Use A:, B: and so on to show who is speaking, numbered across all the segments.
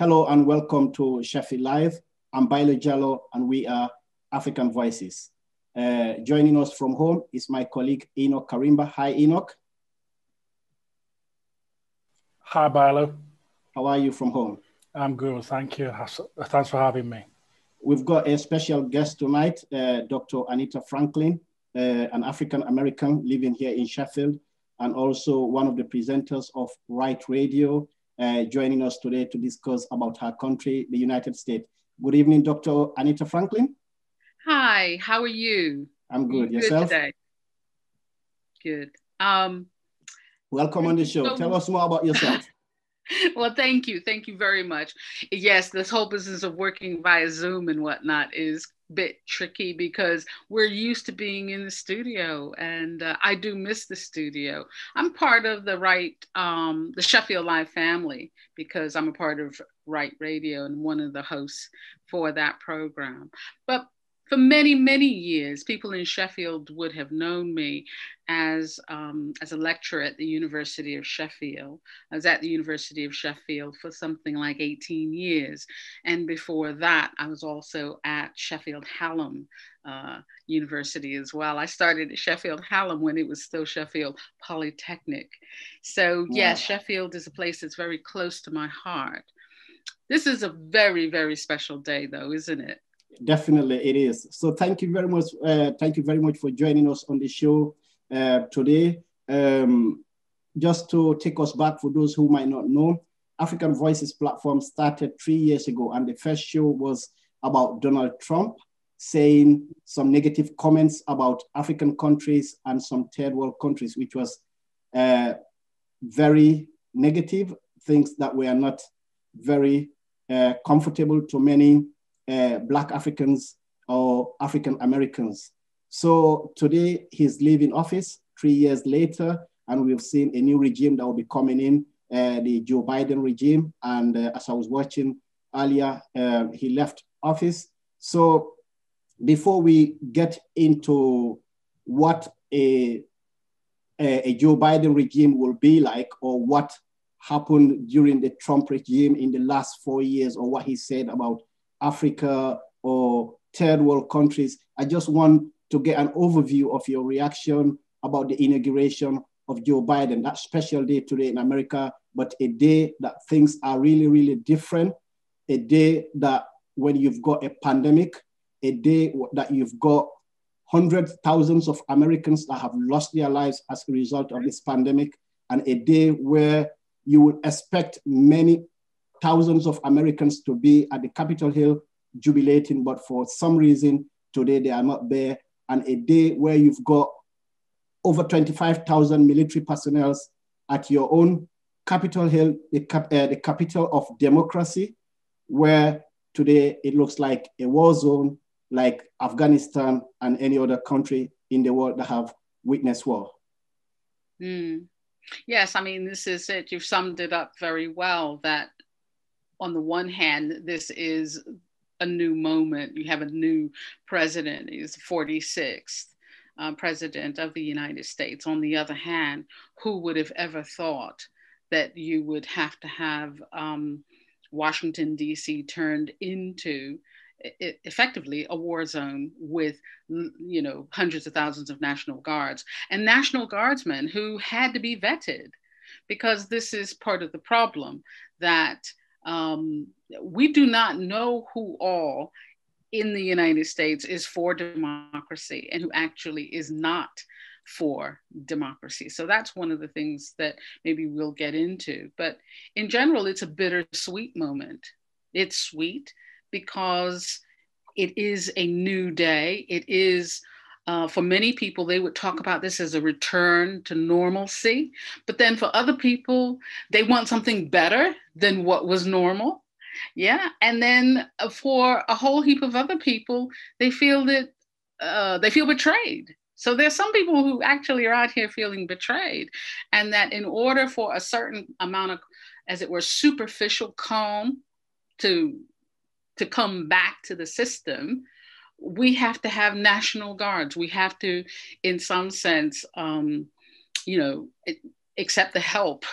A: Hello and welcome to Sheffield Live. I'm Baillor Jalloh and we are African Voices. Joining us from home is my colleague Enoch Karimba. Hi, Enoch.
B: Hi, Baillor.
A: How are you from home?
B: I'm good, thank you. Thanks for having me.
A: We've got a special guest tonight, Dr. Anita Franklin, an African American living here in Sheffield, and also one of the presenters of Right Radio, joining us today to discuss about her country, the United States. Good evening, Dr. Anita Franklin.
C: Hi, how are you?
A: I'm good. Yourself?
C: Good today. Good.
A: Welcome on the show. Tell us more about yourself.
C: Well, thank you. Thank you very much. Yes, this whole business of working via Zoom and whatnot is a bit tricky because we're used to being in the studio, and I do miss the studio. I'm part of the Sheffield Live family because I'm a part of Right Radio and one of the hosts for that program. But for many, many years, people in Sheffield would have known me as a lecturer at the University of Sheffield. I was at the University of Sheffield for something like 18 years. And before that, I was also at Sheffield Hallam University as well. I started at Sheffield Hallam when it was still Sheffield Polytechnic. So yes, Sheffield is a place that's very close to my heart. This is a very, very special day though, isn't it?
A: Definitely it is. So thank you very much. Thank you very much for joining us on the show today. Just to take us back for those who might not know, African Voices platform started 3 years ago, and the first show was about Donald Trump saying some negative comments about African countries and some third world countries, which was very negative, things that were not very comfortable to many Black Africans or African Americans. So today he's leaving office 3 years later, and we've seen a new regime that will be coming in, the Joe Biden regime. And as I was watching earlier, he left office. So before we get into what a Joe Biden regime will be like, or what happened during the Trump regime in the last 4 years, or what he said about Africa or third world countries, I just want to get an overview of your reaction about the inauguration of Joe Biden, that special day today in America, but a day that things are really, really different, a day that when you've got a pandemic, a day that you've got hundreds, thousands of Americans that have lost their lives as a result of this pandemic, and a day where you would expect many thousands of Americans to be at the Capitol Hill jubilating, but for some reason today they are not there. And a day where you've got over 25,000 military personnel at your own Capitol Hill, the capital of democracy, where today it looks like a war zone, like Afghanistan and any other country in the world that have witnessed war.
C: Yes, I mean, this is it. You've summed it up very well, that on the one hand, this is a new moment. You have a new president. He's the 46th president of the United States. On the other hand, who would have ever thought that you would have to have Washington, D.C. turned into effectively a war zone with, hundreds of thousands of National Guards and National Guardsmen who had to be vetted, because this is part of the problem, that we do not know who all in the United States is for democracy and who actually is not for democracy. So that's one of the things that maybe we'll get into. But in general, it's a bittersweet moment. It's sweet because it is a new day. It is, for many people, they would talk about this as a return to normalcy. But then for other people, they want something better than what was normal. Yeah. And then for a whole heap of other people, they feel that they feel betrayed. So there's some people who actually are out here feeling betrayed, and that in order for a certain amount of, as it were, superficial calm to come back to the system, we have to have National Guards. We have to, in some sense, accept the help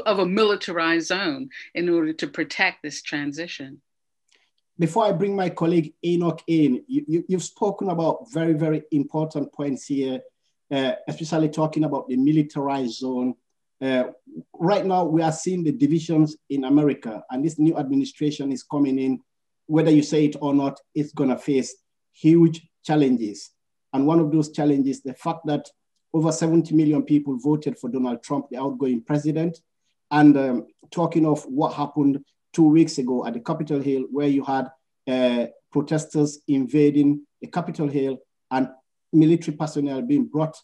C: of a militarized zone in order to protect this transition.
A: Before I bring my colleague Enoch in, you've spoken about very, very important points here, especially talking about the militarized zone. Right now, we are seeing the divisions in America, and this new administration is coming in. Whether you say it or not, it's going to face huge challenges. And one of those challenges, the fact that over 70 million people voted for Donald Trump, the outgoing president. And talking of what happened 2 weeks ago at the Capitol Hill, where you had protesters invading the Capitol Hill and military personnel being brought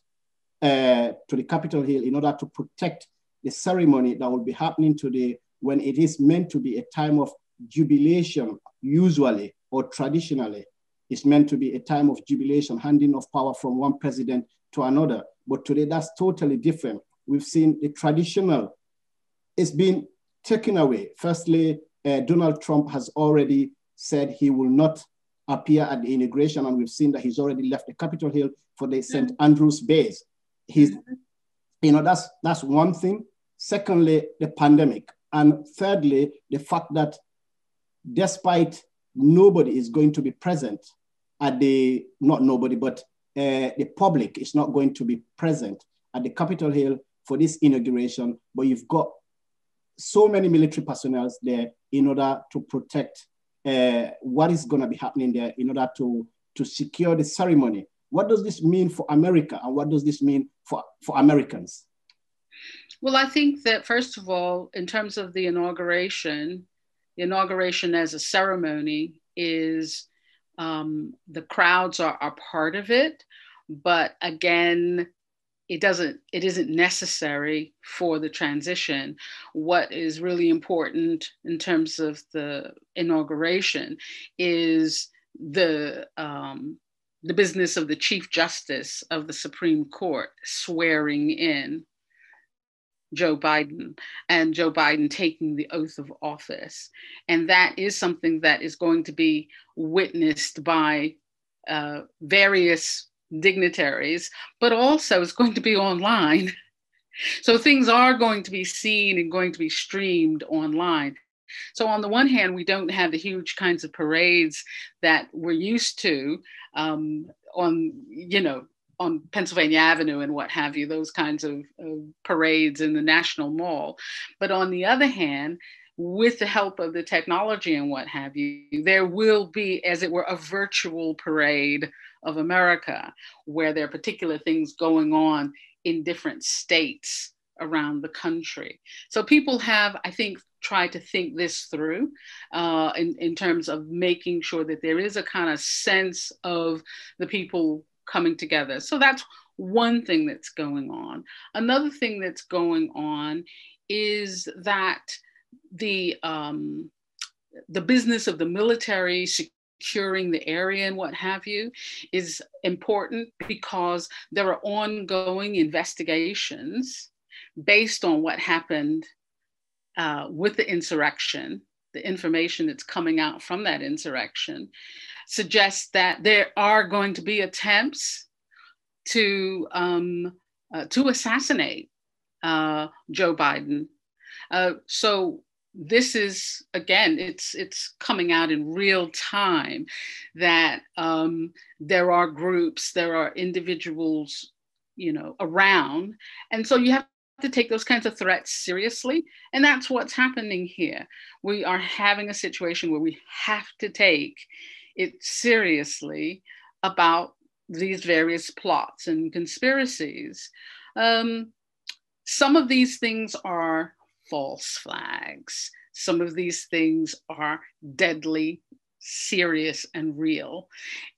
A: to the Capitol Hill in order to protect the ceremony that will be happening today, when it is meant to be a time of jubilation, usually or traditionally. It's meant to be a time of jubilation, handing of power from one president to another. But today, that's totally different. We've seen the traditional, it's been taken away. Firstly, Donald Trump has already said he will not appear at the inauguration, and we've seen that he's already left the Capitol Hill for the St. Andrews base. He's, that's one thing. Secondly, the pandemic. And thirdly, the fact that despite nobody is going to be present at the, not nobody, but the public is not going to be present at the Capitol Hill for this inauguration, but you've got so many military personnel there in order to protect what is going to be happening there, in order to secure the ceremony. What does this mean for America, and what does this mean for Americans?
C: Well, I think that, first of all, in terms of the inauguration as a ceremony is, the crowds are part of it, but again, it isn't necessary for the transition. What is really important in terms of the inauguration is the business of the Chief Justice of the Supreme Court swearing in Joe Biden, and Joe Biden taking the oath of office. And that is something that is going to be witnessed by various dignitaries, but also it's going to be online. So things are going to be seen and going to be streamed online. So on the one hand, we don't have the huge kinds of parades that we're used to on Pennsylvania Avenue and what have you, those kinds of parades in the National Mall. But on the other hand, with the help of the technology and what have you, there will be, as it were, a virtual parade of America, where there are particular things going on in different states around the country. So people have, I think, tried to think this through in terms of making sure that there is a kind of sense of the people coming together. So that's one thing that's going on. Another thing that's going on is that the business of the military securing the area and what have you is important, because there are ongoing investigations based on what happened with the insurrection. The information that's coming out from that insurrection suggests that there are going to be attempts to assassinate Joe Biden. So this is, again, it's coming out in real time that there are groups, there are individuals, around, and so you have to take those kinds of threats seriously. And that's what's happening here. We are having a situation where we have to take it seriously about these various plots and conspiracies. Some of these things are false flags. Some of these things are deadly, serious, and real.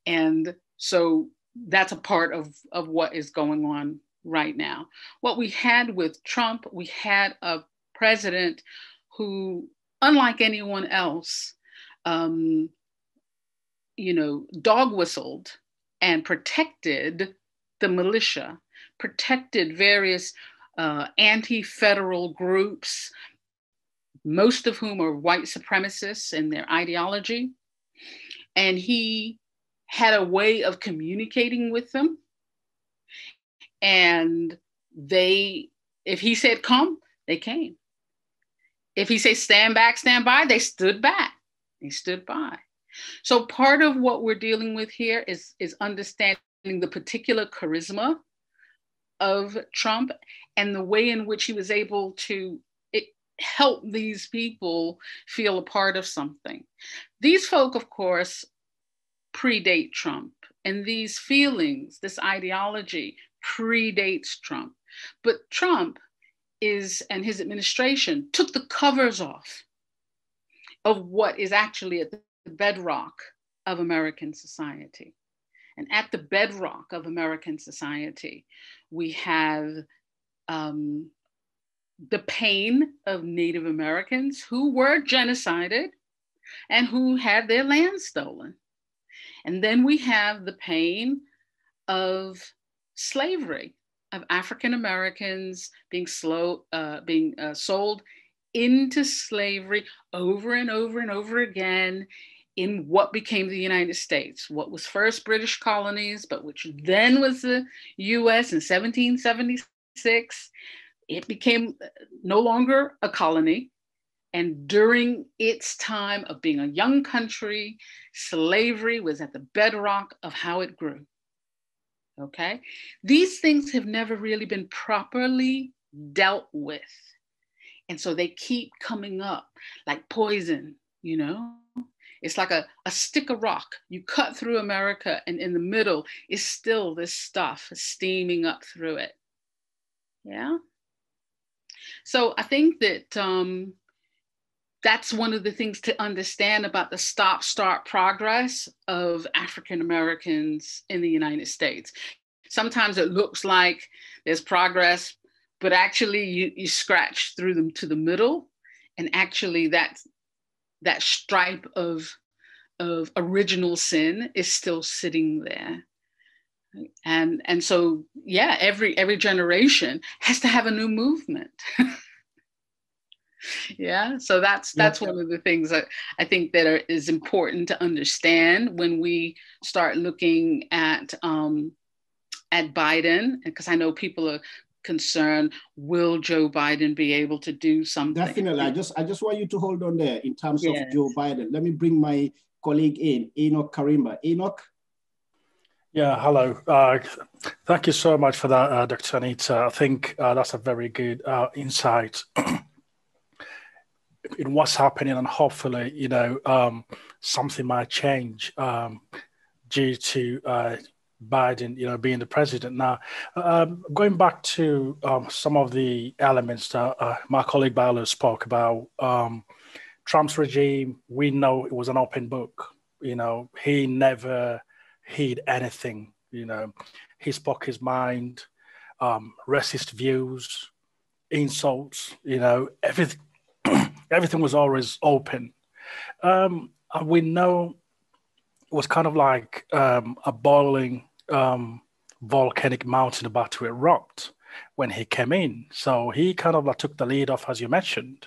C: And so that's a part of what is going on right now. What we had with Trump, we had a president who, unlike anyone else, dog whistled and protected the militia, protected various anti-federal groups, most of whom are white supremacists in their ideology. And he had a way of communicating with them. And they If he said come, they came. If he said stand back, stand by, they stood back. They stood by. So part of what we're dealing with here is understanding the particular charisma of Trump and the way in which he was able to help these people feel a part of something. These folk, of course, predate Trump, and these feelings, this ideology predates Trump. But Trump and his administration took the covers off of what is actually at the bedrock of American society. And at the bedrock of American society, we have the pain of Native Americans who were genocided and who had their land stolen. And then we have the pain of slavery, of African Americans being sold into slavery over and over and over again in what became the United States, what was first British colonies, but which then was the US in 1776. It became no longer a colony. And during its time of being a young country, slavery was at the bedrock of how it grew. Okay? These things have never really been properly dealt with. And so they keep coming up like poison, you know? It's like a stick of rock. You cut through America, and in the middle is still this stuff steaming up through it. Yeah? So I think that that's one of the things to understand about the stop-start progress of African Americans in the United States. Sometimes it looks like there's progress, but actually you scratch through them to the middle, and actually that stripe of original sin is still sitting there. And so, yeah, every generation has to have a new movement. Yeah, so that's one of the things that I think that is important to understand when we start looking at Biden, because I know people are concerned, will Joe Biden be able to do something?
A: Definitely. I just want you to hold on there in terms of Joe Biden. Let me bring my colleague in, Enoch Karimba. Enoch?
B: Yeah, hello. Thank you so much for that, Dr. Anita. I think that's a very good insight in what's happening, and hopefully, you know, something might change due to Biden, you know, being the president. Now, going back to some of the elements that my colleague Baillor spoke about, Trump's regime, we know it was an open book. You know, he never hid anything. You know, he spoke his mind, racist views, insults. You know, everything was always open. And we know it was kind of like a boiling volcanic mountain about to erupt when he came in. So he kind of like took the lead off, as you mentioned.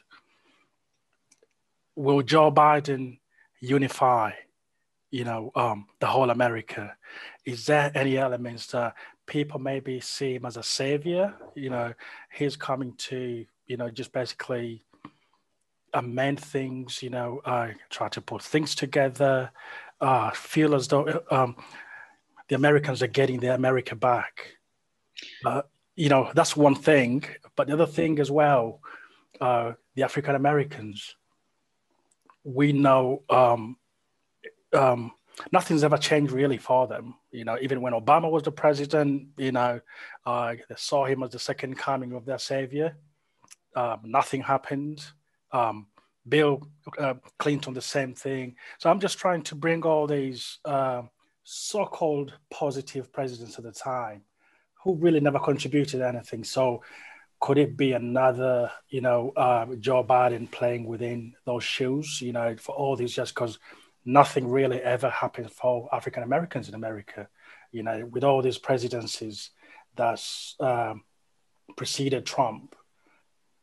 B: Will Joe Biden unify, you know, the whole America? Is there any elements that people maybe see him as a savior? You know, he's coming to, you know, just basically amend things, you know, try to put things together, feel as though the Americans are getting their America back. You know, that's one thing. But the other thing as well, the African Americans, we know nothing's ever changed really for them. You know, even when Obama was the president, you know, they saw him as the second coming of their savior. Nothing happened. Bill Clinton, the same thing. So I'm just trying to bring all these so-called positive presidents at the time who really never contributed anything. So could it be another, you know, Joe Biden playing within those shoes, you know, for all these, just because nothing really ever happened for African Americans in America, you know, with all these presidencies that's preceded Trump.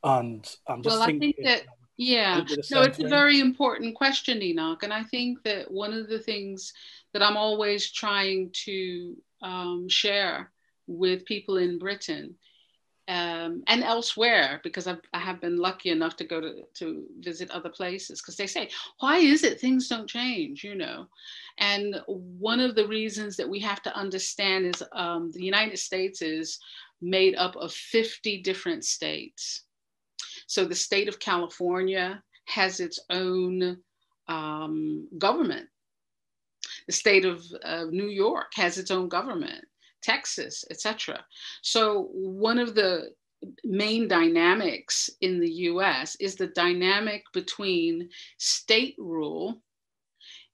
B: And I'm just thinking,
C: I think that, yeah, no, it's a very important question, Enoch. And I think that one of the things that I'm always trying to share with people in Britain and elsewhere, because I have been lucky enough to go to visit other places, because they say, why is it things don't change, you know? And one of the reasons that we have to understand is the United States is made up of 50 different states. So the state of California has its own government. The state of New York has its own government. Texas, etc. So one of the main dynamics in the US is the dynamic between state rule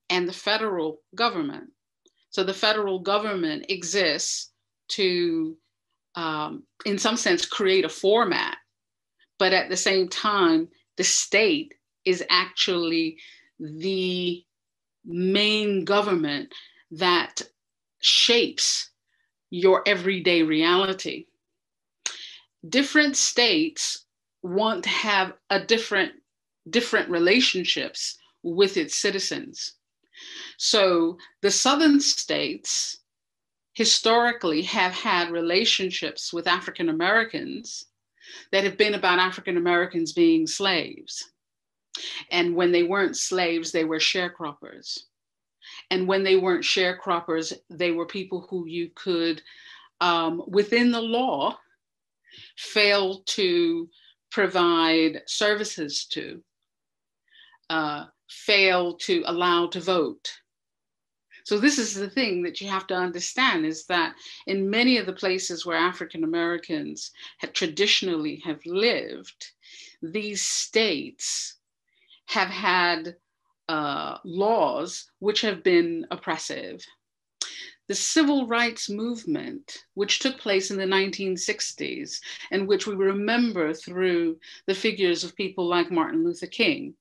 C: and the federal government. So the federal government exists to, in some sense, create a format, but at the same time, the state is actually the main government that shapes your everyday reality. Different states want to have a different relationships with its citizens. So the southern states historically have had relationships with African Americans that have been about African Americans being slaves. And when they weren't slaves, they were sharecroppers. And when they weren't sharecroppers, they were people who you could, within the law, fail to provide services to, fail to allow to vote. So this is the thing that you have to understand, is that in many of the places where African Americans traditionally have lived, these states have had laws which have been oppressive. The civil rights movement, which took place in the 1960s, and which we remember through the figures of people like Martin Luther King,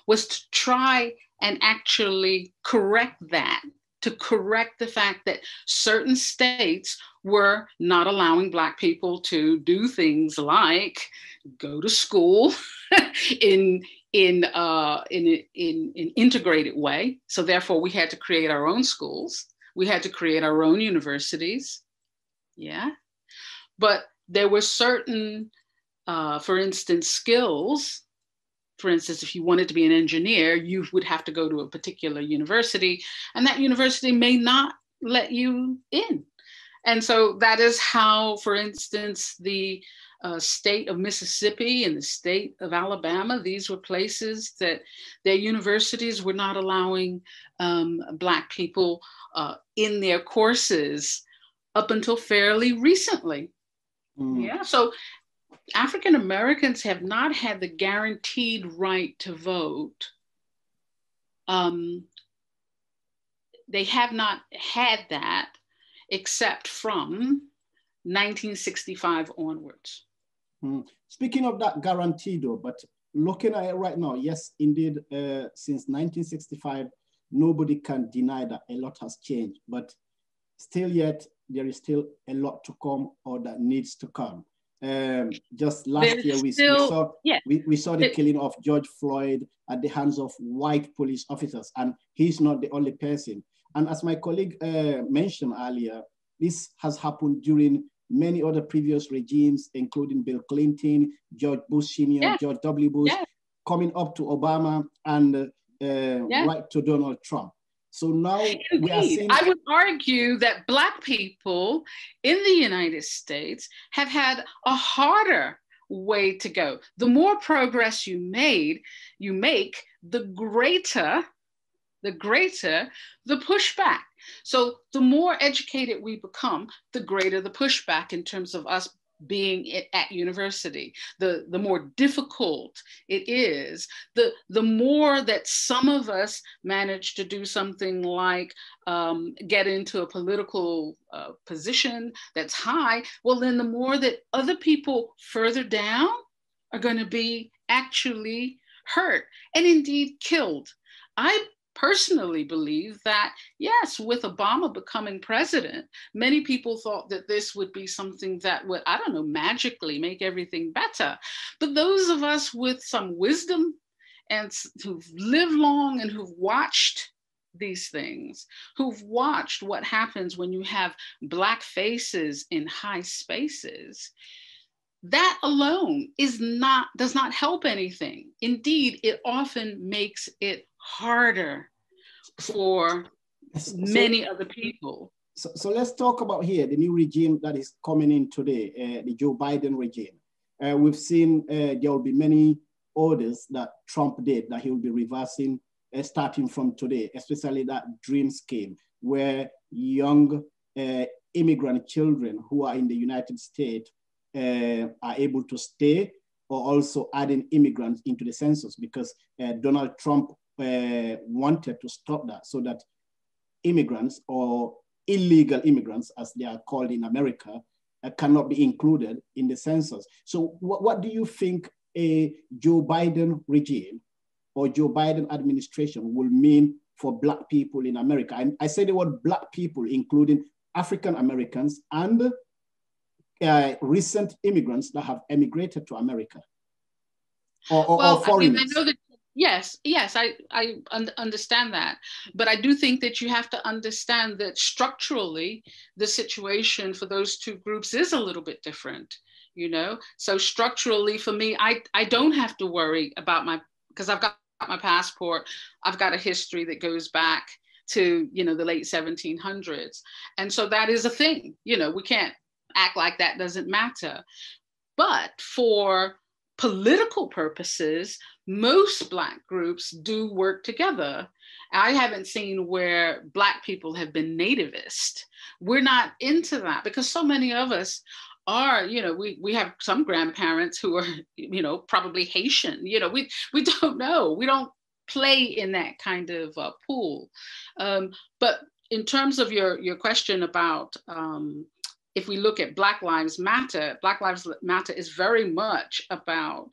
C: was to try and actually correct that, to correct the fact that certain states were not allowing Black people to do things like go to school in integrated way. So therefore we had to create our own schools. We had to create our own universities. Yeah. But there were certain, for instance, skills. For instance, if you wanted to be an engineer, you would have to go to a particular university, and that university may not let you in. And so that is how, for instance, the state of Mississippi and the state of Alabama, these were places that their universities were not allowing Black people in their courses up until fairly recently. Yeah, so African Americans have not had the guaranteed right to vote. They have not had that except from 1965 onwards.
A: Speaking of that guarantee though, but looking at it right now, yes, indeed, since 1965, nobody can deny that a lot has changed, but still yet, there is still a lot to come or that needs to come. Just last year, we saw the killing of George Floyd at the hands of white police officers, and he's not the only person. And as my colleague mentioned earlier, this has happened during many other previous regimes, including Bill Clinton, George Bush Sr., George W. Bush, coming up to Obama, and right to Donald Trump. So now we are seeing—
C: I would argue that Black people in the United States have had a harder way to go. The more progress you make, the greater the pushback. So the more educated we become, the greater the pushback in terms of us being at university. The more difficult it is, the more that some of us manage to do something like get into a political position that's high, well, then the more that other people further down are going to be actually hurt and indeed killed. I personally believe that, yes, with Obama becoming president, many people thought that this would be something that would, I don't know, magically make everything better. But those of us with some wisdom and who've lived long and who've watched these things, who've watched what happens when you have Black faces in high spaces, that alone does not help anything. Indeed, it often makes it harder for many other people.
A: So let's talk about here the new regime that is coming in today, the Joe Biden regime. We've seen there will be many orders that Trump did that he will be reversing starting from today, especially that dream scheme where young immigrant children who are in the United States are able to stay, or also adding immigrants into the census, because Donald Trump wanted to stop that so that immigrants, or illegal immigrants as they are called in America, cannot be included in the census. So what do you think a Joe Biden regime or Joe Biden administration will mean for Black people in America? And I say the word Black people, including African Americans and recent immigrants that have emigrated to America, or foreigners.
C: I know that, yes, I understand that. But I do think that you have to understand that structurally, the situation for those two groups is a little bit different, you know? So structurally for me, I don't have to worry about because I've got my passport, I've got a history that goes back to, you know, the late 1700s. And so that is a thing, you know, we can't act like that doesn't matter. But for political purposes, most Black groups do work together. I haven't seen where Black people have been nativist. We're not into that because so many of us are, you know, we have some grandparents who are, you know, probably Haitian, you know, we don't know. We don't play in that kind of pool. But in terms of your question about if we look at Black Lives Matter is very much about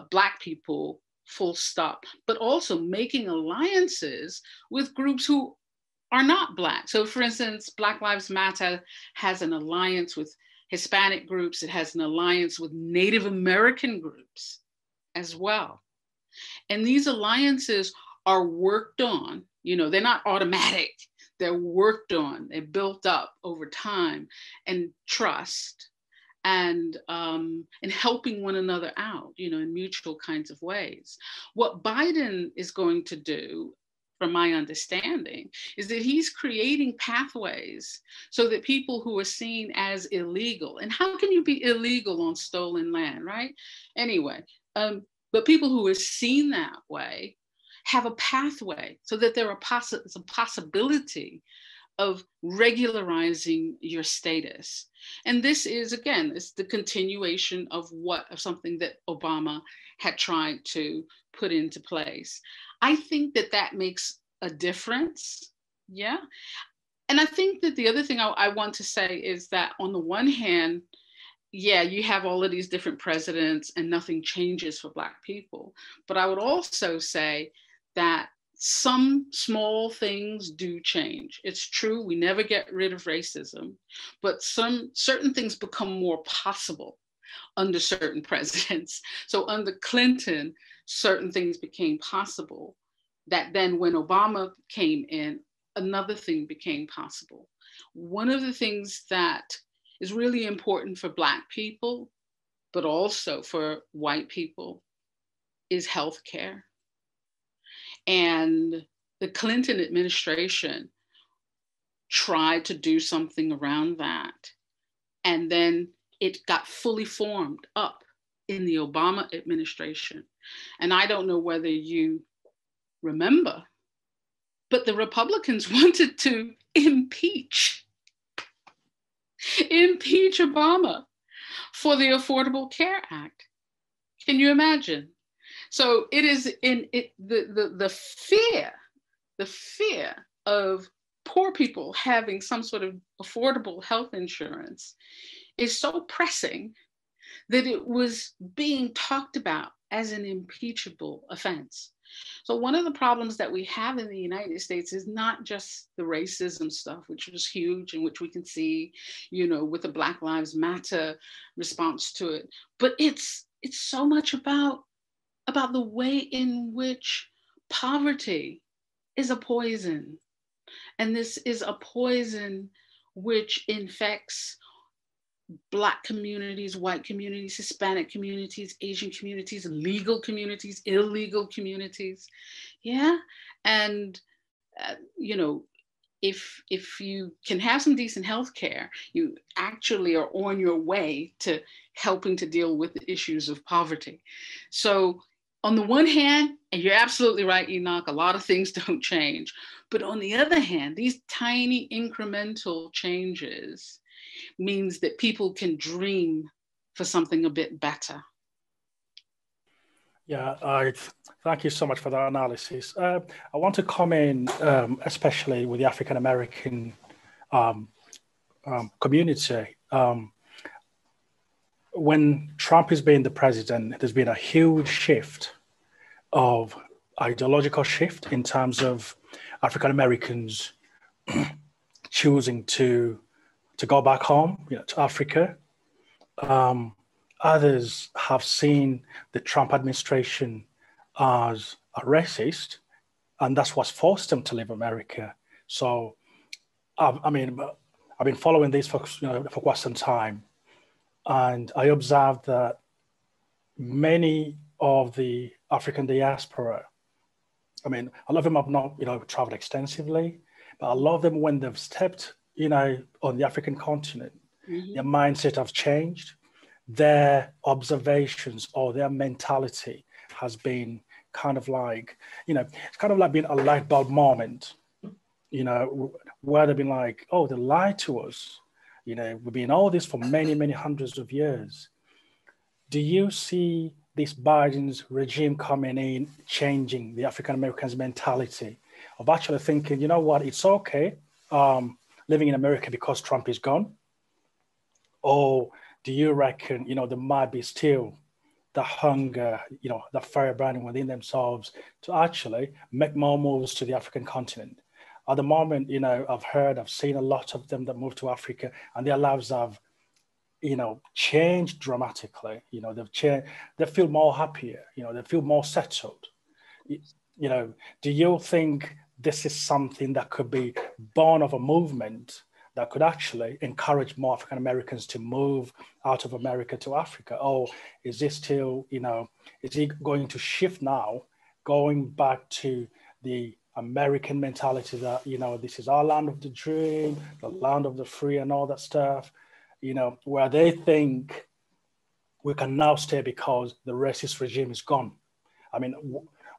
C: Black people, full stop, but also making alliances with groups who are not Black. So for instance, Black Lives Matter has an alliance with Hispanic groups. It has an alliance with Native American groups as well. And these alliances are worked on, you know, they're not automatic. They're worked on, they're built up over time, and trust, and helping one another out, you know, in mutual kinds of ways. What Biden is going to do, from my understanding, is that he's creating pathways so that people who are seen as illegal, and how can you be illegal on stolen land, right? Anyway, but people who are seen that way have a pathway so that there's a possibility of regularizing your status. And this is, again, it's the continuation of something that Obama had tried to put into place. I think that makes a difference, yeah? And I think that the other thing I want to say is that on the one hand, yeah, you have all of these different presidents and nothing changes for Black people. But I would also say that some small things do change. It's true, we never get rid of racism, but certain things become more possible under certain presidents. So under Clinton, certain things became possible that then when Obama came in, another thing became possible. One of the things that is really important for Black people, but also for white people, is healthcare. And the Clinton administration tried to do something around that. And then it got fully formed up in the Obama administration. And I don't know whether you remember, but the Republicans wanted to impeach Obama for the Affordable Care Act. Can you imagine? So it is the fear of poor people having some sort of affordable health insurance is so pressing that it was being talked about as an impeachable offense. So one of the problems that we have in the United States is not just the racism stuff, which was huge and which we can see, you know, with the Black Lives Matter response to it, but it's so much about the way in which poverty is a poison. And this is a poison which infects Black communities, white communities, Hispanic communities, Asian communities, legal communities, illegal communities. Yeah. And, you know, if you can have some decent health care, you actually are on your way to helping to deal with the issues of poverty. So on the one hand, and you're absolutely right, Enoch, a lot of things don't change. But on the other hand, these tiny incremental changes means that people can dream for something a bit better.
B: Yeah, thank you so much for that analysis. I want to come in, especially with the African American community. When Trump has been the president, there's been a huge shift of ideological shift in terms of African Americans choosing to go back home, to Africa. Others have seen the Trump administration as a racist, and that's what's forced them to leave America. So, I mean, I've been following this for quite some time, and I observed that many of the African diaspora, I mean, a lot of them have not, traveled extensively, but a lot of them, when they've stepped, on the African continent, their mindset have changed. Their observations or their mentality has been kind of like, it's kind of like being a light bulb moment, where they've been like, oh, they lied to us. We've been all this for many, many hundreds of years. Do you see this Biden's regime coming in, changing the African Americans' mentality of actually thinking, you know what, it's okay living in America because Trump is gone? Or do you reckon, there might be still the hunger, the fire burning within themselves to actually make more moves to the African continent? At the moment, I've seen a lot of them that move to Africa and their lives have, changed dramatically. They've changed, they feel more happier, they feel more settled. Do you think this is something that could be born of a movement that could actually encourage more African Americans to move out of America to Africa? Or is this still, is it going to shift now, going back to the American mentality that, this is our land of the dream, the land of the free and all that stuff, where they think we can now stay because the racist regime is gone? I mean,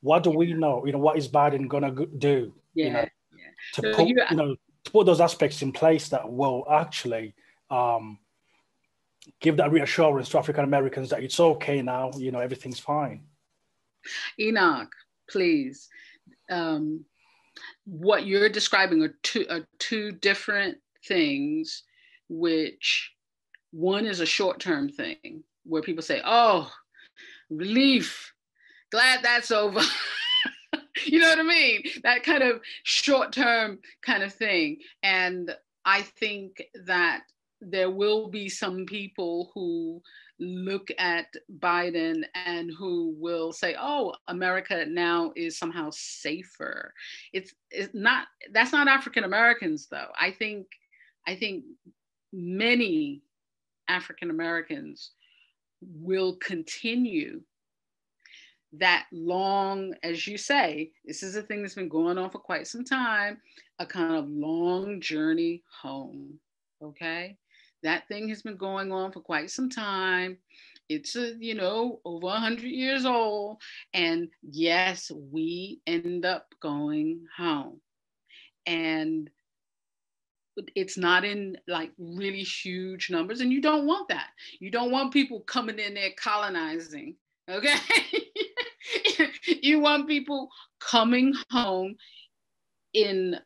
B: what do we know? What is Biden going to do, to put those aspects in place that will actually give that reassurance to African Americans that it's okay now, everything's fine?
C: Enoch, please. What you're describing are two different things, which one is a short-term thing where people say, oh, relief, glad that's over. You know what I mean? That kind of short-term kind of thing. And I think that there will be some people who look at Biden and who will say, oh, America now is somehow safer. It's not, that's not African Americans though. I think many African Americans will continue that long, as you say, this is a thing that's been going on for quite some time, a kind of long journey home, okay? That thing has been going on for quite some time. It's, over 100 years old. And yes, we end up going home. And it's not in like really huge numbers. And you don't want that. You don't want people coming in there colonizing, okay? You want people coming home in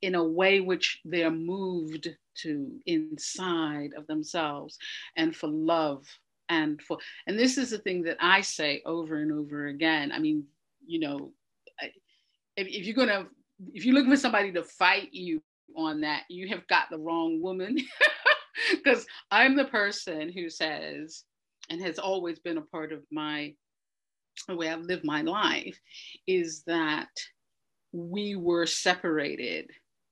C: a way which they're moved to inside of themselves, and for love, and this is the thing that I say over and over again. I mean, if you're looking for somebody to fight you on that, you have got the wrong woman. Because I'm the person who says, and has always been a part of the way I've lived my life, is that we were separated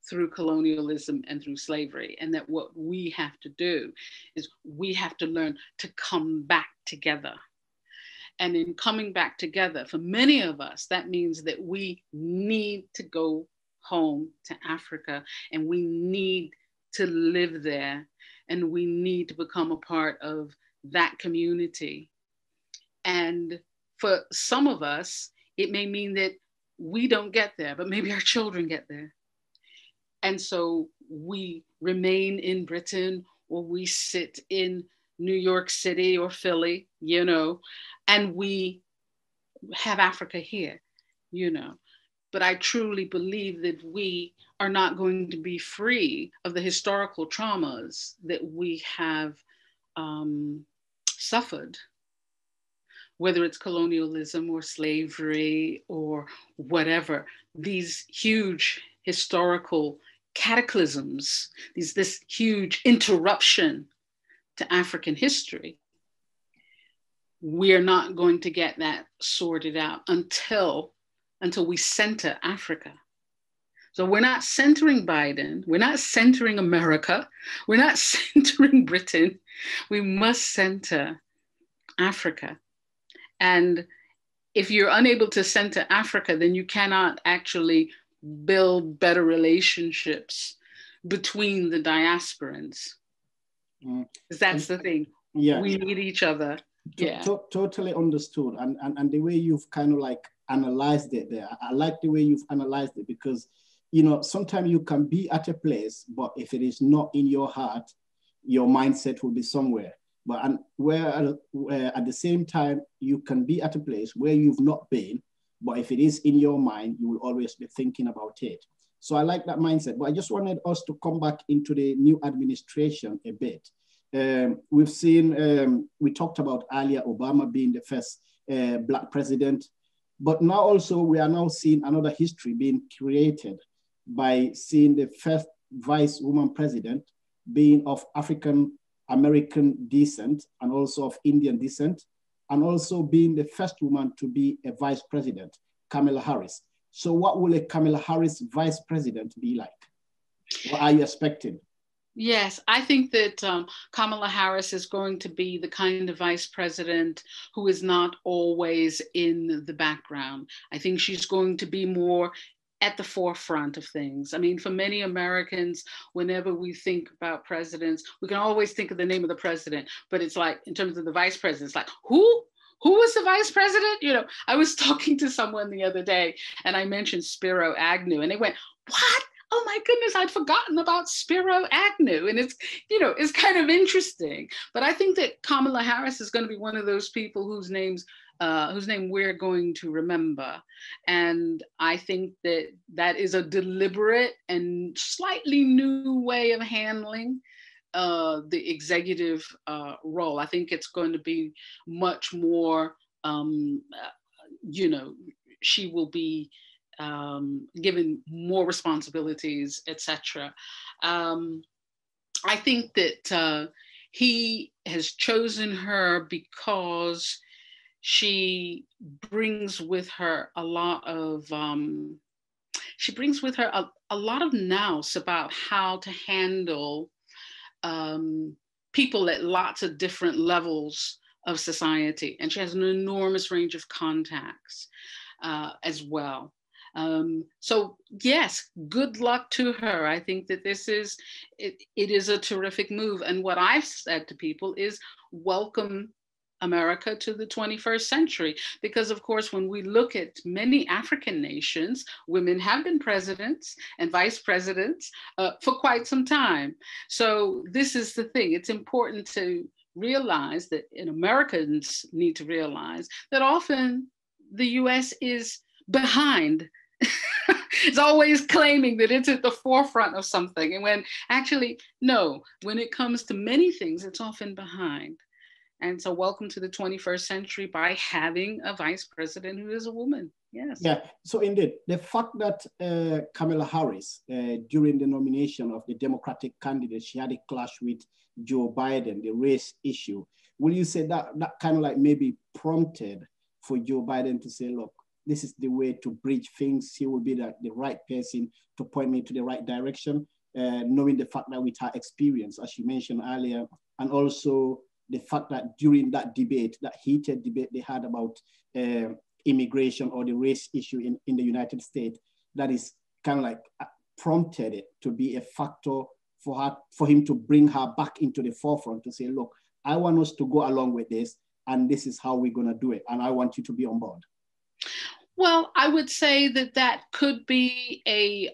C: through colonialism and through slavery. And that what we have to do is we have to learn to come back together. And in coming back together, for many of us, that means that we need to go home to Africa, and we need to live there, and we need to become a part of that community. And for some of us, it may mean that we don't get there, but maybe our children get there. And so we remain in Britain, or we sit in New York City or Philly, you know, and we have Africa here, you know. But I truly believe that we are not going to be free of the historical traumas that we have suffered, whether it's colonialism or slavery or whatever. These huge historical cataclysms, this huge interruption to African history, we're not going to get that sorted out until we center Africa. So we're not centering Biden, we're not centering America, we're not centering Britain. We must center Africa. And if you're unable to center Africa, then you cannot actually build better relationships between the diasporans. Because that's the thing. Yeah. We need each other. Yeah.
A: Totally understood. And the way you've kind of like analyzed it there, I like the way you've analyzed it, because, you know, sometimes you can be at a place, but if it is not in your heart, your mindset will be somewhere. But at the same time, you can be at a place where you've not been, but if it is in your mind, you will always be thinking about it. So I like that mindset. But I just wanted us to come back into the new administration a bit. We've seen, we talked about earlier, Obama being the first Black president, but now also we are now seeing another history being created by seeing the first vice woman president being of African American descent and also of Indian descent, and also being the first woman to be a vice president, Kamala Harris. So what will a Kamala Harris vice president be like? What are you expecting?
C: Yes, I think that Kamala Harris is going to be the kind of vice president who is not always in the background. I think she's going to be more at the forefront of things. I mean, for many Americans, whenever we think about presidents, we can always think of the name of the president, but it's like, in terms of the vice president, it's like, who was the vice president? You know, I was talking to someone the other day and I mentioned Spiro Agnew and they went, what? Oh my goodness, I'd forgotten about Spiro Agnew. And it's, you know, it's kind of interesting. But I think that Kamala Harris is going to be one of those people whose name we're going to remember. And I think that that is a deliberate and slightly new way of handling the executive role. I think it's going to be much more, you know, she will be given more responsibilities, etc. I think that he has chosen her because she brings with her a lot of nous about how to handle people at lots of different levels of society, and she has an enormous range of contacts as well. So yes, good luck to her. I think that it is a terrific move. And what I've said to people is welcome America to the 21st century. Because of course, when we look at many African nations, women have been presidents and vice presidents for quite some time. So this is the thing. It's important to realize that, and Americans need to realize that often the US is behind. It's always claiming that it's at the forefront of something. And when actually, no, when it comes to many things, it's often behind. And so welcome to the 21st century by having a vice president who is a woman. Yes. Yeah,
A: so indeed, the fact that Kamala Harris, during the nomination of the Democratic candidate, she had a clash with Joe Biden, the race issue. Will you say that kind of like maybe prompted for Joe Biden to say, look, this is the way to bridge things. He will be the right person to point me to the right direction, knowing the fact that with her experience, as you mentioned earlier, and also the fact that during that debate, that heated debate they had about immigration or the race issue in the United States, that is kind of like prompted it to be a factor for him to bring her back into the forefront to say, look, I want us to go along with this, and this is how we're going to do it, and I want you to be on board.
C: Well, I would say that could be a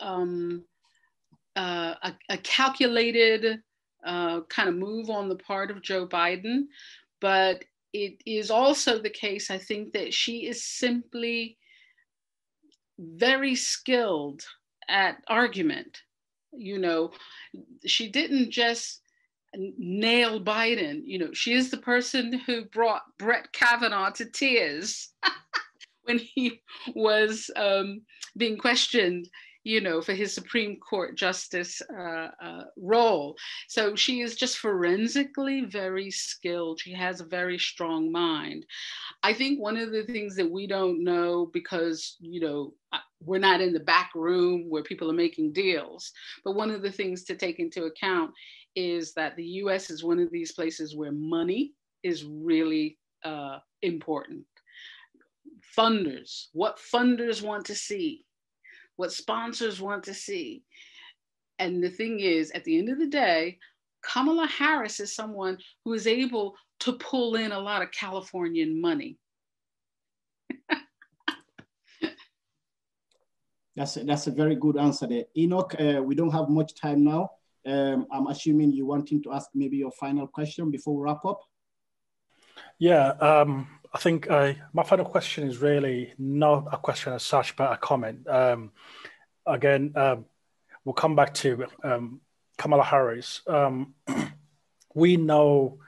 C: calculated kind of move on the part of Joe Biden, but it is also the case, I think, that she is simply very skilled at argument. You know, she didn't just nail Biden. You know, she is the person who brought Brett Kavanaugh to tears when he was being questioned, you know, for his Supreme Court justice role. So she is just forensically very skilled. She has a very strong mind. I think one of the things that we don't know, because, you know, we're not in the back room where people are making deals, but one of the things to take into account is that the US is one of these places where money is really important. Funders, what funders want to see, what sponsors want to see. And the thing is, at the end of the day, Kamala Harris is someone who is able to pull in a lot of Californian money.
A: That's a very good answer there. Enoch, we don't have much time now. I'm assuming you're wanting to ask maybe your final question before we wrap up.
B: Yeah, I think my final question is really not a question as such, but a comment. Again, we'll come back to Kamala Harris. We know,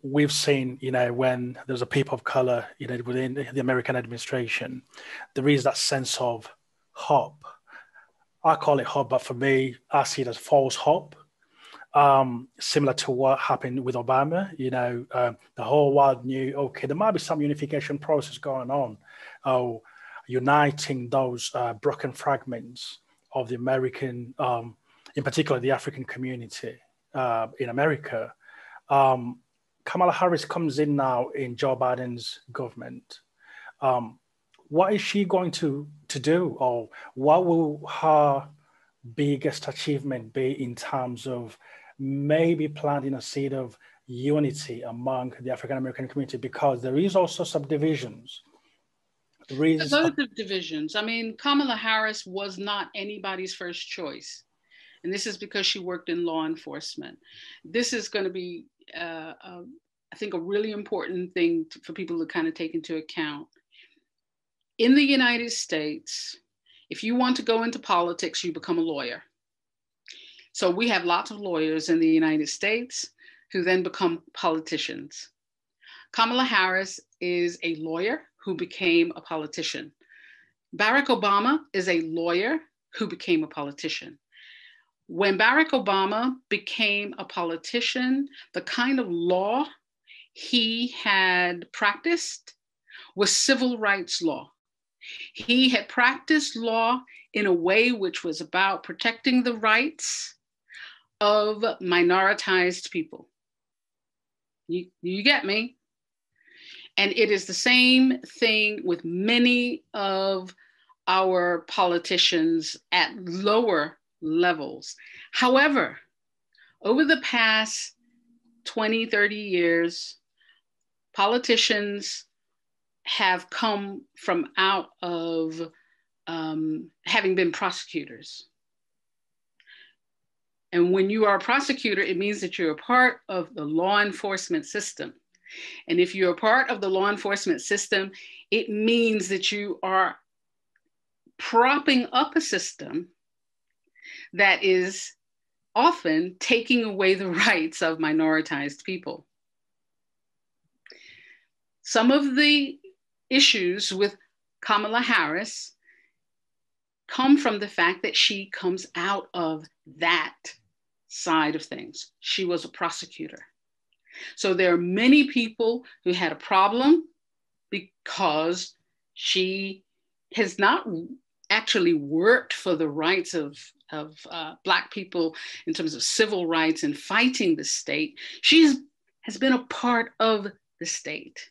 B: we've seen, you know, when there's a people of color, you know, within the American administration, there is that sense of hope. I call it hope, but for me, I see it as false hope. Similar to what happened with Obama, you know, the whole world knew, okay, there might be some unification process going on, uniting those broken fragments of the American, in particular, the African community in America. Kamala Harris comes in now in Joe Biden's government. What is she going to do, or what will her biggest achievement be in terms of maybe planting a seed of unity among the African American community? Because there is also some divisions.
C: Those are divisions. I mean, Kamala Harris was not anybody's first choice. And this is because she worked in law enforcement. This is going to be, I think, a really important thing for people to kind of take into account. In the United States, if you want to go into politics, you become a lawyer. So we have lots of lawyers in the United States who then become politicians. Kamala Harris is a lawyer who became a politician. Barack Obama is a lawyer who became a politician. When Barack Obama became a politician, the kind of law he had practiced was civil rights law. He had practiced law in a way which was about protecting the rights of minoritized people. You get me? And it is the same thing with many of our politicians at lower levels. However, over the past 20, 30 years, politicians have come from out of having been prosecutors. And when you are a prosecutor, it means that you're a part of the law enforcement system. And if you're a part of the law enforcement system, it means that you are propping up a system that is often taking away the rights of minoritized people. Some of the issues with Kamala Harris come from the fact that she comes out of that side of things. She was a prosecutor. So there are many people who had a problem because She has not actually worked for the rights of Black people in terms of civil rights and fighting the state. Has been a part of the state.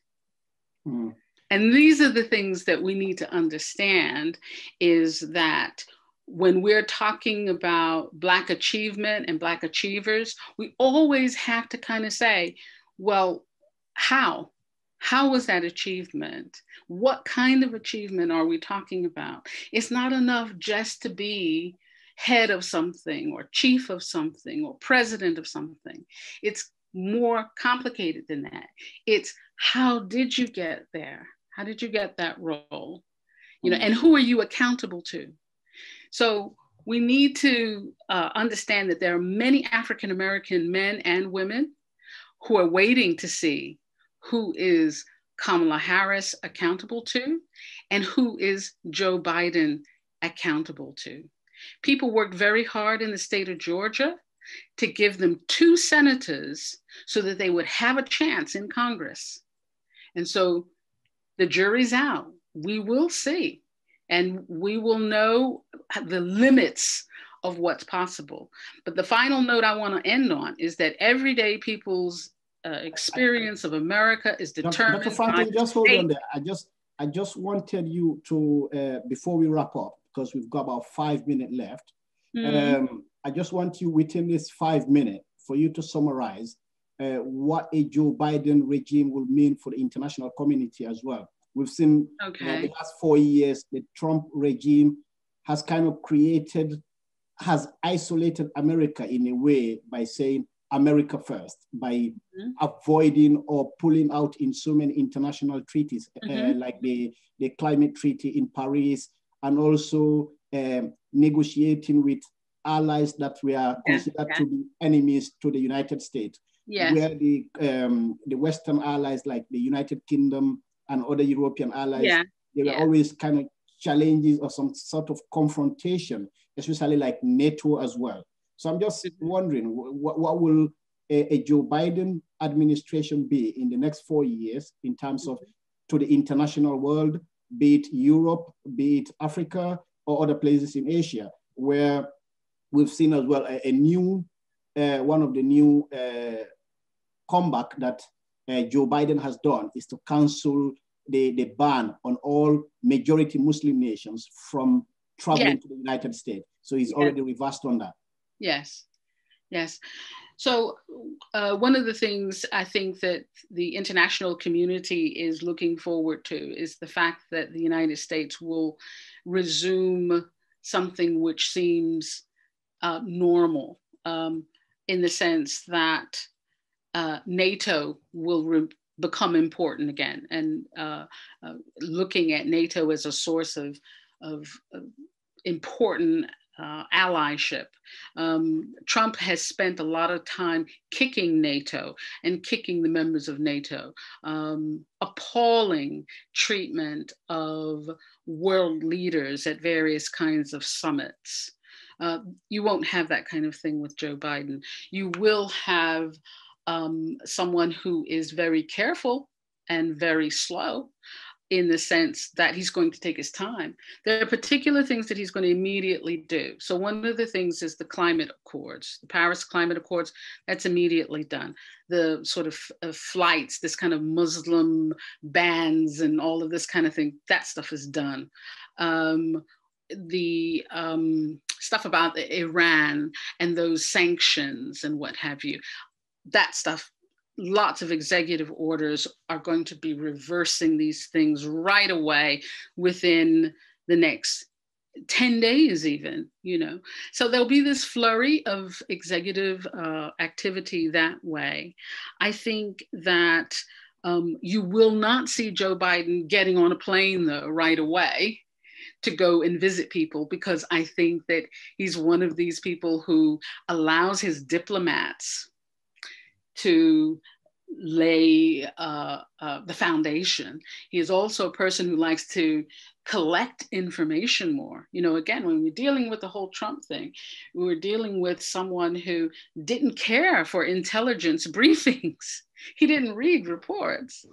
C: Mm. And these are the things that we need to understand, is that when we're talking about Black achievement and Black achievers, we always have to kind of say, well, how? How was that achievement? What kind of achievement are we talking about? It's not enough just to be head of something or chief of something or president of something. It's more complicated than that. It's how did you get there? How did you get that role? You know, and who are you accountable to? So we need to understand that there are many African American men and women who are waiting to see who is Kamala Harris accountable to and who is Joe Biden accountable to. People worked very hard in the state of Georgia to give them 2 senators so that they would have a chance in Congress. And so the jury's out. We will see, and we will know the limits of what's possible. But the final note I want to end on is that everyday people's experience of America is determined.
A: Dr. Franklin, just hold on there. I just wanted you to, before we wrap up, because we've got about 5 minutes left, I just want you within this 5 minutes for you to summarize what a Joe Biden regime will mean for the international community as well. We've seen the last 4 years, the Trump regime has kind of has isolated America in a way by saying America first, by avoiding or pulling out in so many international treaties, like the climate treaty in Paris, and also negotiating with allies that were considered to be enemies to the United States, where the Western allies like the United Kingdom and other European allies, they were always kind of challenges or some sort of confrontation, especially like NATO as well. So I'm just wondering, what will a Joe Biden administration be in the next 4 years in terms of to the international world, be it Europe, be it Africa, or other places in Asia, where we've seen as well a new, one of the new comeback that Joe Biden has done is to cancel the ban on all majority Muslim nations from traveling to the United States. So he's already reversed on that.
C: Yes, yes. So one of the things I think that the international community is looking forward to is the fact that the United States will resume something which seems normal, in the sense that NATO will become important again, and looking at NATO as a source of important allyship. Trump has spent a lot of time kicking NATO and kicking the members of NATO, appalling treatment of world leaders at various kinds of summits. You won't have that kind of thing with Joe Biden. You will have someone who is very careful and very slow, in the sense that he's going to take his time. There are particular things that he's going to immediately do. So one of the things is the climate accords, the Paris climate accords, that's immediately done. The sort of flights, this kind of Muslim bans and all of this kind of thing, that stuff is done. The stuff about Iran and those sanctions and what have you, that stuff, lots of executive orders are going to be reversing these things right away within the next 10 days even, you know. So there'll be this flurry of executive activity that way. I think that you will not see Joe Biden getting on a plane though right away to go and visit people, because I think that he's one of these people who allows his diplomats to lay the foundation. He is also a person who likes to collect information more. You know, again, when we're dealing with the whole Trump thing, we were dealing with someone who didn't care for intelligence briefings. He didn't read reports.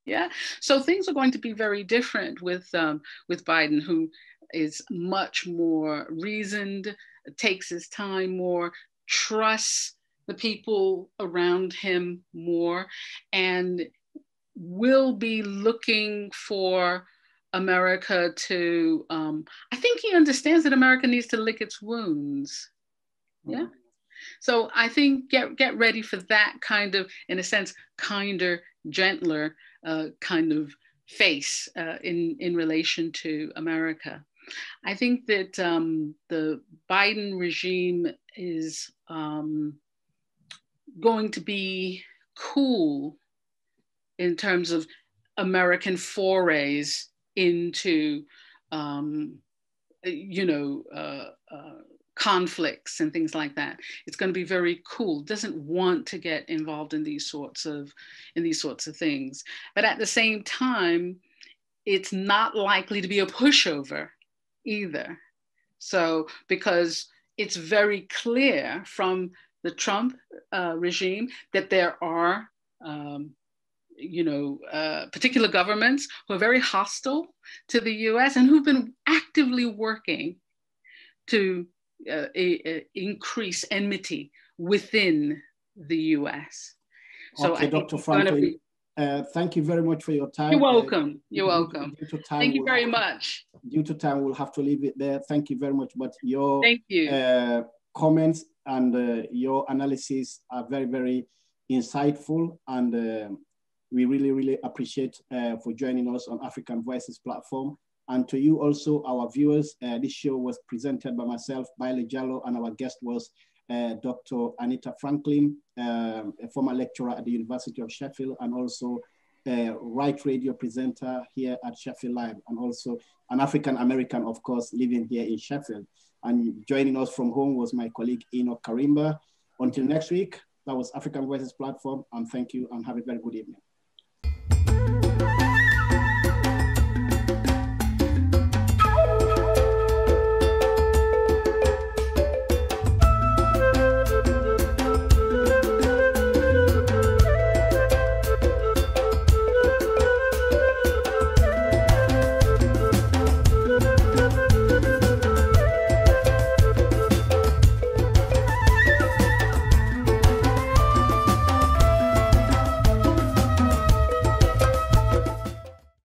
C: Yeah. So things are going to be very different with Biden, who is much more reasoned, takes his time more, trusts the people around him more, and will be looking for America to, I think he understands that America needs to lick its wounds. Yeah. So I think get ready for that kind of, in a sense, kinder, gentler kind of face in relation to America. I think that the Biden regime is going to be cool in terms of American forays into, conflicts and things like that. It's going to be very cool. Doesn't want to get involved in these sorts of things. But at the same time, it's not likely to be a pushover either. So because it's very clear from the Trump regime that there are particular governments who are very hostile to the US and who've been actively working to increase enmity within the US. So
A: okay, Dr. Franklin, thank you very much for your time.
C: You're welcome. You're welcome.
A: Due to time,
C: thank you very much.
A: Due to time, we'll have to leave it there. Thank you very much. But your comments and your analysis are very, very insightful, and we really, really appreciate for joining us on African Voices platform. And to you also, our viewers, this show was presented by myself, Baillor Jalloh, and our guest was Dr. Anita Franklin, a former lecturer at the University of Sheffield, and also a Right Radio presenter here at Sheffield Live, and also an African American, of course, living here in Sheffield. And joining us from home was my colleague Enoch Karimba. Until next week, that was African Voices platform, and thank you and have a very good evening.